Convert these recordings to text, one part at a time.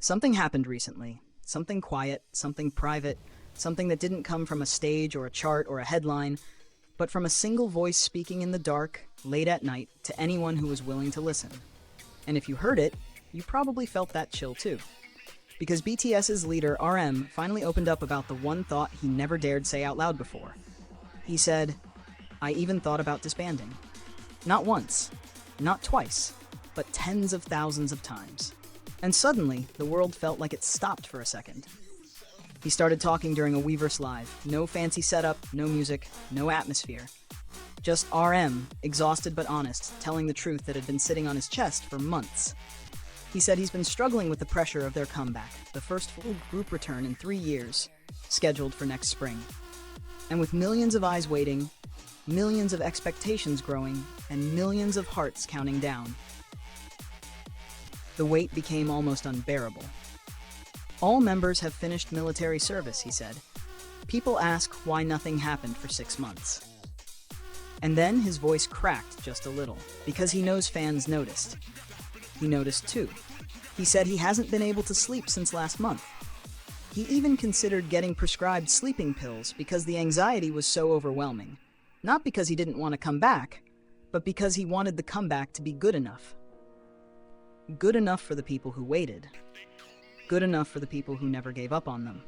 Something happened recently. Something quiet, something private, something that didn't come from a stage or a chart or a headline, but from a single voice speaking in the dark, late at night, to anyone who was willing to listen. And if you heard it, you probably felt that chill too. Because BTS's leader, RM, finally opened up about the one thought he never dared say out loud before. He said, "I even thought about disbanding." Not once, not twice, but tens of thousands of times. And suddenly, the world felt like it stopped for a second. He started talking during a Weverse live. No fancy setup, no music, no atmosphere. Just RM, exhausted but honest, telling the truth that had been sitting on his chest for months. He said he's been struggling with the pressure of their comeback, the first full group return in 3 years, scheduled for next spring. And with millions of eyes waiting, millions of expectations growing, and millions of hearts counting down, the weight became almost unbearable. All members have finished military service, he said. People ask why nothing happened for 6 months. And then his voice cracked just a little, because he knows fans noticed. He noticed too. He said he hasn't been able to sleep since last month. He even considered getting prescribed sleeping pills because the anxiety was so overwhelming. Not because he didn't want to come back, but because he wanted the comeback to be good enough. Good enough for the people who waited. Good enough for the people who never gave up on them.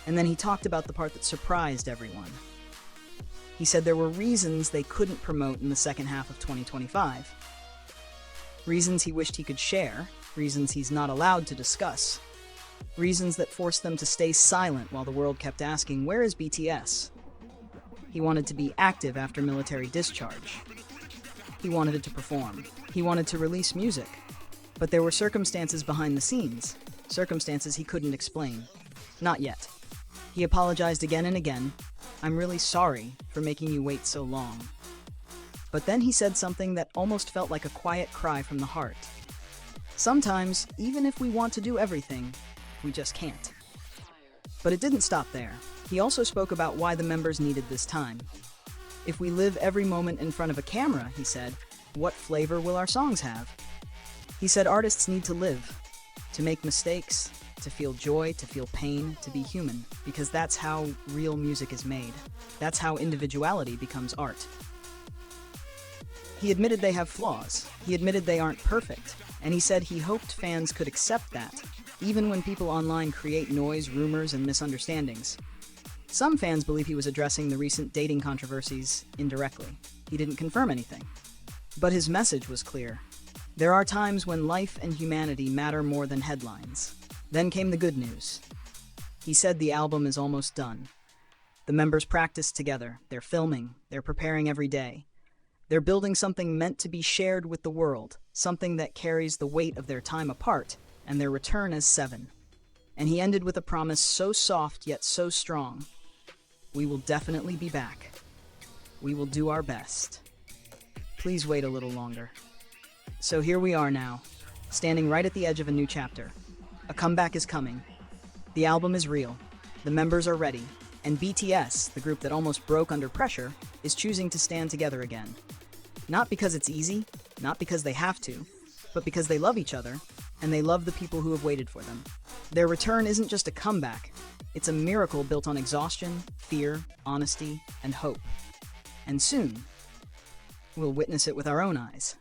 And then he talked about the part that surprised everyone. He said there were reasons they couldn't promote in the second half of 2025. Reasons he wished he could share, reasons he's not allowed to discuss. Reasons that forced them to stay silent while the world kept asking, "Where is BTS?" He wanted to be active after military discharge. He wanted to perform. He wanted to release music. But there were circumstances behind the scenes, circumstances he couldn't explain. Not yet. He apologized again and again. "I'm really sorry for making you wait so long." But then he said something that almost felt like a quiet cry from the heart. Sometimes, even if we want to do everything, we just can't. But it didn't stop there. He also spoke about why the members needed this time. If we live every moment in front of a camera, he said, what flavor will our songs have? He said artists need to live, to make mistakes, to feel joy, to feel pain, to be human, because that's how real music is made. That's how individuality becomes art. He admitted they have flaws. He admitted they aren't perfect. And he said he hoped fans could accept that, even when people online create noise, rumors, and misunderstandings. Some fans believe he was addressing the recent dating controversies indirectly. He didn't confirm anything. But his message was clear. There are times when life and humanity matter more than headlines. Then came the good news. He said the album is almost done. The members practice together. They're filming. They're preparing every day. They're building something meant to be shared with the world, something that carries the weight of their time apart and their return as 7. And he ended with a promise so soft yet so strong. We will definitely be back. We will do our best. Please wait a little longer. So here we are now, standing right at the edge of a new chapter. A comeback is coming. The album is real. The members are ready. And BTS, the group that almost broke under pressure, is choosing to stand together again. Not because it's easy, not because they have to, but because they love each other, and they love the people who have waited for them. Their return isn't just a comeback, it's a miracle built on exhaustion, fear, honesty, and hope. And soon, we'll witness it with our own eyes.